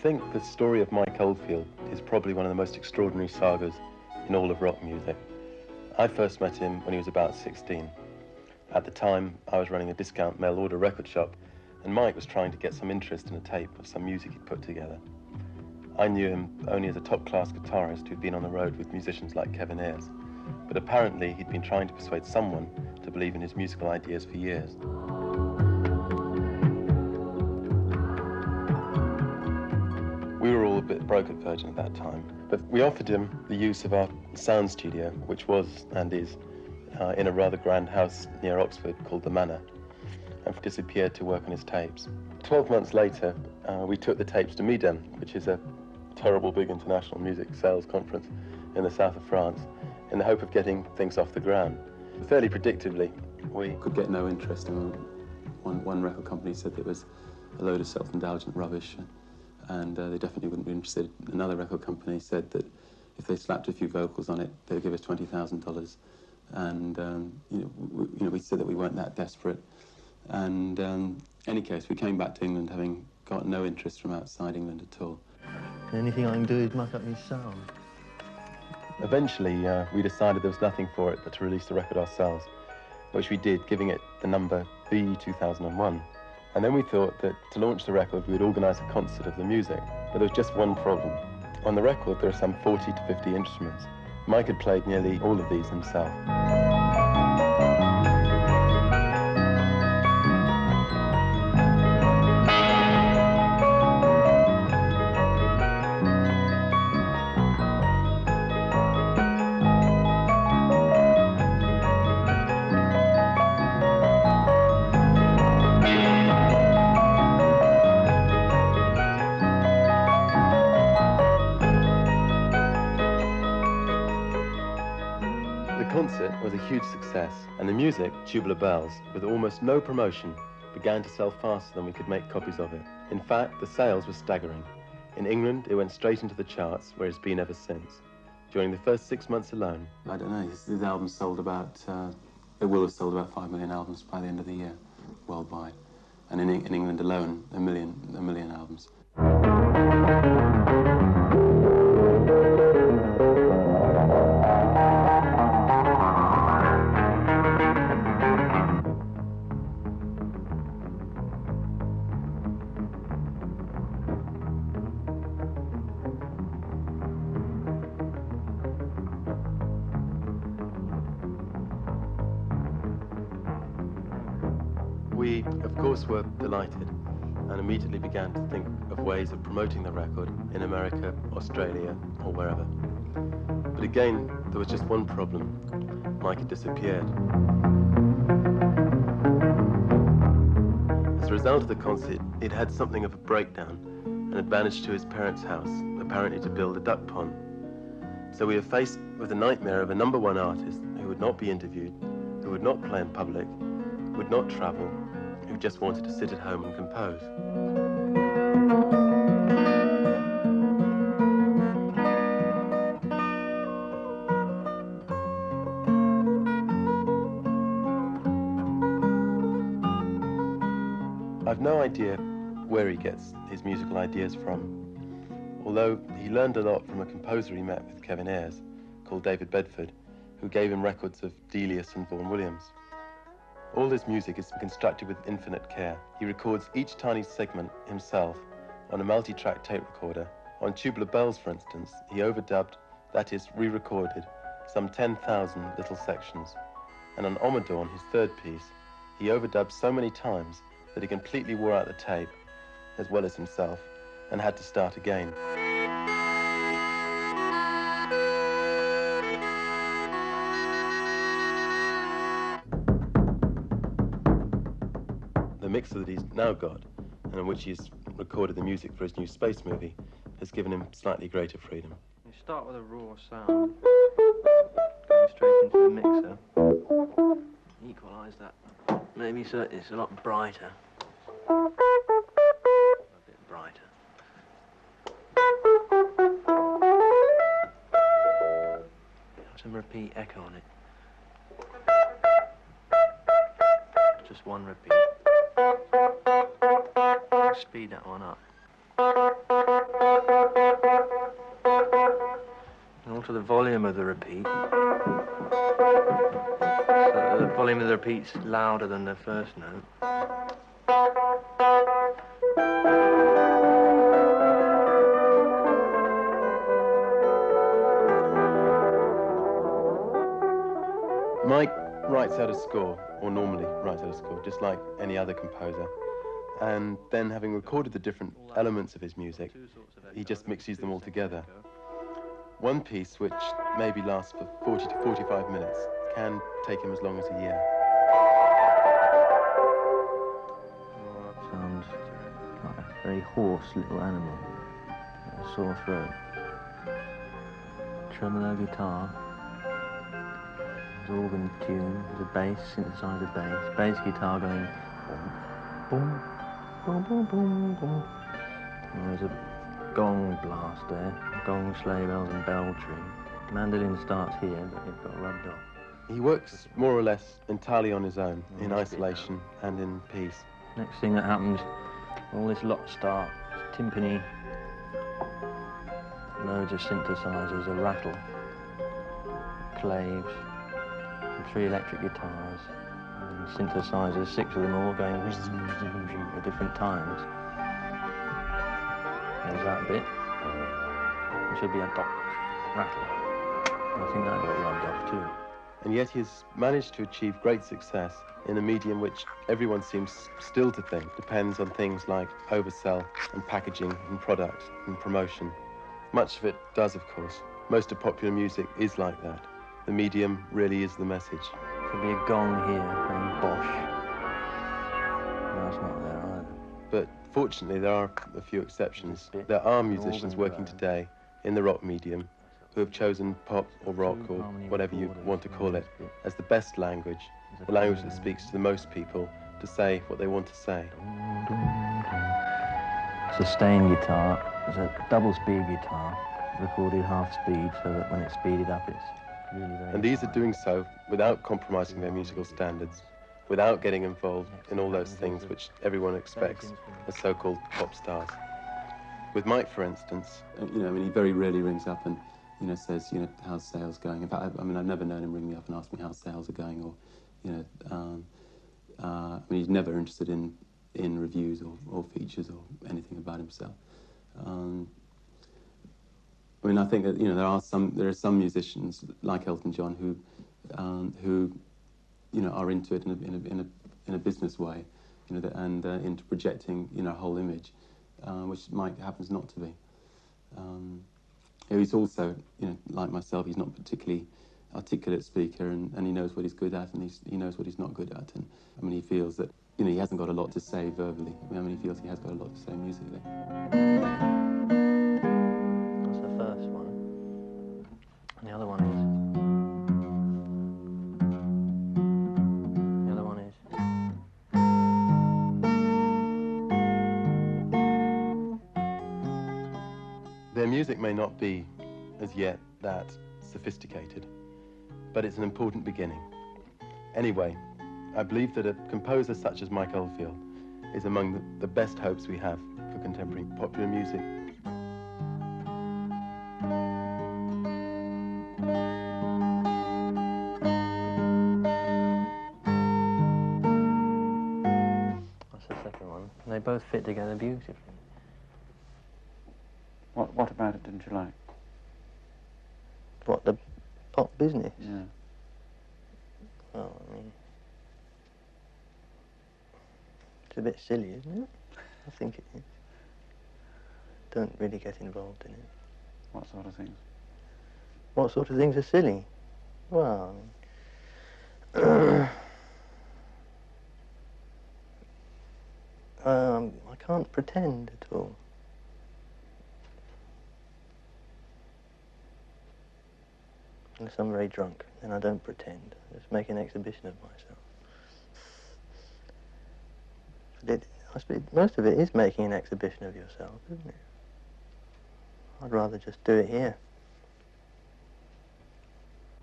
think the story of Mike Oldfield is probably one of the most extraordinary sagas in all of rock music. I first met him when he was about 16. At the time, I was running a discount mail order record shop, and Mike was trying to get some interest in a tape of some music he'd put together. I knew him only as a top-class guitarist who'd been on the road with musicians like Kevin Ayers, but apparently he'd been trying to persuade someone to believe in his musical ideas for years. We were all a bit broke at Virgin at that time, but we offered him the use of our sound studio, which was and is in a rather grand house near Oxford called The Manor, and disappeared to work on his tapes. 12 months later, we took the tapes to Ommadawn, which is a terrible big international music sales conference in the south of France, in the hope of getting things off the ground. Fairly predictably, we could get no interest. One record company said it was a load of self-indulgent rubbish, and they definitely wouldn't be interested. Another record company said that if they slapped a few vocals on it, they would give us $20,000. And we said that we weren't that desperate. And in any case, we came back to England having got no interest from outside England at all. Anything I can do is muck up his sound. Eventually, we decided there was nothing for it but to release the record ourselves, which we did, giving it the number B2001. And then we thought that to launch the record, we would organise a concert of the music. But there was just one problem. On the record, there are some 40 to 50 instruments. Mike had played nearly all of these himself. The concert was a huge success, and the music, Tubular Bells, with almost no promotion, began to sell faster than we could make copies of it. In fact, the sales were staggering. In England, it went straight into the charts, where it's been ever since. During the first 6 months alone, I don't know, his album sold about, it will have sold about 5 million albums by the end of the year, worldwide. And in England alone, a million albums. We, of course, were delighted and immediately began to think of ways of promoting the record in America, Australia, or wherever. But again, there was just one problem. Mike had disappeared. As a result of the concert, he'd had something of a breakdown and had vanished to his parents' house, apparently to build a duck pond. So we were faced with the nightmare of a #1 artist who would not be interviewed, who would not play in public, would not travel, who just wanted to sit at home and compose. I've no idea where he gets his musical ideas from, although he learned a lot from a composer he met with Kevin Ayers, called David Bedford, who gave him records of Delius and Vaughan Williams. All this music is constructed with infinite care. He records each tiny segment himself on a multi-track tape recorder. On Tubular Bells, for instance, he overdubbed, that is, re-recorded, some 10,000 little sections. And on Ommadawn, his third piece, he overdubbed so many times that he completely wore out the tape, as well as himself, and had to start again. The mixer that he's now got, and in which he's recorded the music for his new space movie, has given him slightly greater freedom. You start with a raw sound, going straight into the mixer, equalise that, maybe so it's a lot brighter. A bit brighter. Have some repeat echo on it. Just one repeat. Speed that one up. And alter the volume of the repeat. So the volume of the repeat's louder than the first note. Mike writes out a score, or normally writes out a score, just like any other composer. And then, having recorded the different elements of his music, he just mixes them all together. One piece, which maybe lasts for 40 to 45 minutes, can take him as long as a year. Oh, that sounds like a very hoarse little animal, a sore throat. Tremolo guitar. There's organ tune, there's a bass, synthesizer bass guitar going boom, boom, boom, boom, boom. And there's a gong blast there, gong, sleigh bells and bell tree. Mandolin starts here, but it got rubbed off. He works more or less entirely on his own, in isolation and in peace. Next thing that happens, all this lot starts, timpani, loads of synthesizers, a rattle, claves, and 3 electric guitars, and synthesizers, 6 of them all going at different times. There's that bit. There should be a dock rattle. I think that got rubbed off too. And yet he has managed to achieve great success in a medium which everyone seems still to think depends on things like oversell and packaging and product and promotion. Much of it does, of course. Most of popular music is like that. The medium really is the message. Could be a gong here playing Bosch. No, it's not there either. But fortunately, there are a few exceptions. There are musicians working today in the rock medium who have chosen pop or rock or whatever you want to call it as the best language, the language that speaks to the most people to say what they want to say. Sustain guitar is a double speed guitar, recorded half speed so that when it's speeded up it's really very And these high. are doing so without compromising their musical standards, without getting involved in all those things which everyone expects as so-called pop stars. With Mike, for instance, I mean, he very rarely rings up and, says, how's sales going? In fact, I've never known him ring me up and ask me how sales are going, or, he's never interested in reviews or features or anything about himself. I think that there are some musicians like Elton John who are into it in a business way, and into projecting a whole image, which Mike happens not to be. He's also, like myself, he's not a particularly articulate speaker, and he knows what he's good at, and he knows what he's not good at, and he feels that he hasn't got a lot to say verbally. He feels he has got a lot to say musically. That's the first one. And the other one is. The other one is. their music may not be, as yet, that sophisticated, but it's an important beginning. Anyway, I believe that a composer such as Mike Oldfield is among the best hopes we have for contemporary popular music. That's the second one. They both fit together beautifully. What about it didn't you like? What, the pop business? Yeah. Well, I mean, it's a bit silly, isn't it? I think it is. Don't really get involved in it. What sort of things? What sort of things are silly? Well, I mean, I can't pretend at all. Unless I'm very drunk, then I don't pretend. I just make an exhibition of myself. I suppose most of it is making an exhibition of yourself, isn't it? I'd rather just do it here.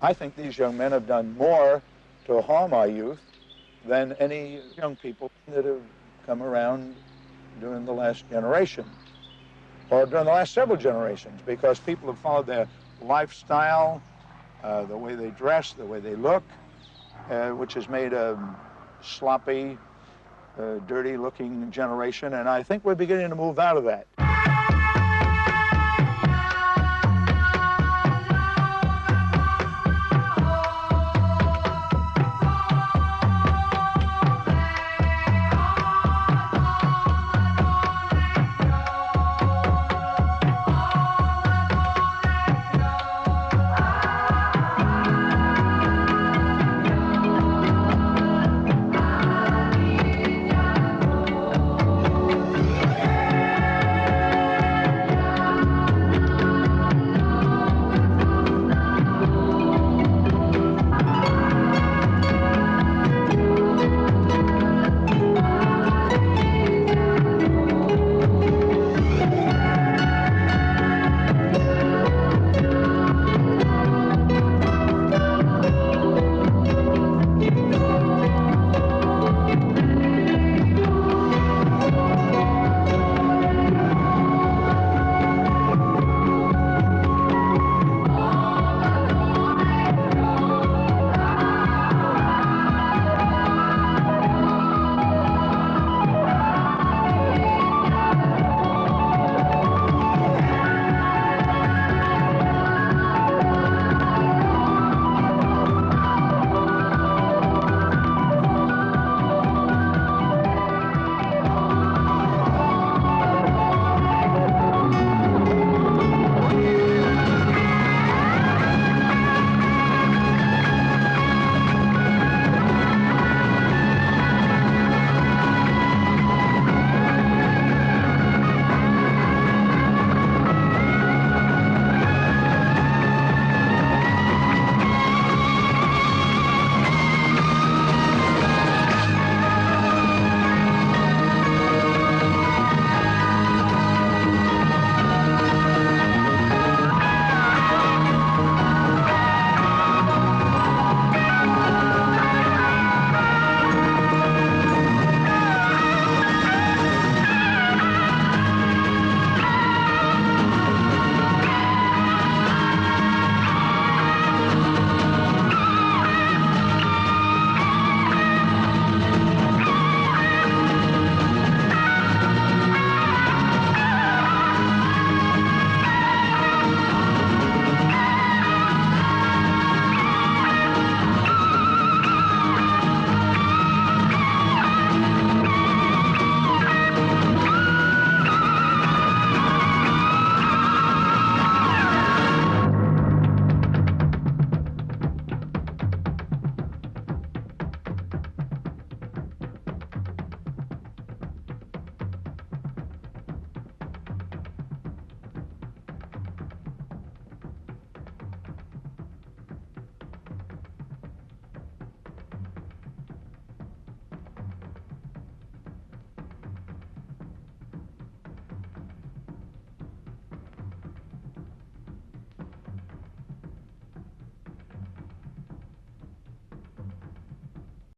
I think these young men have done more to harm our youth than any young people that have come around during the last generation, or during the last several generations, because people have followed their lifestyle, the way they dress, the way they look, which has made a sloppy, dirty-looking generation, and I think we're beginning to move out of that.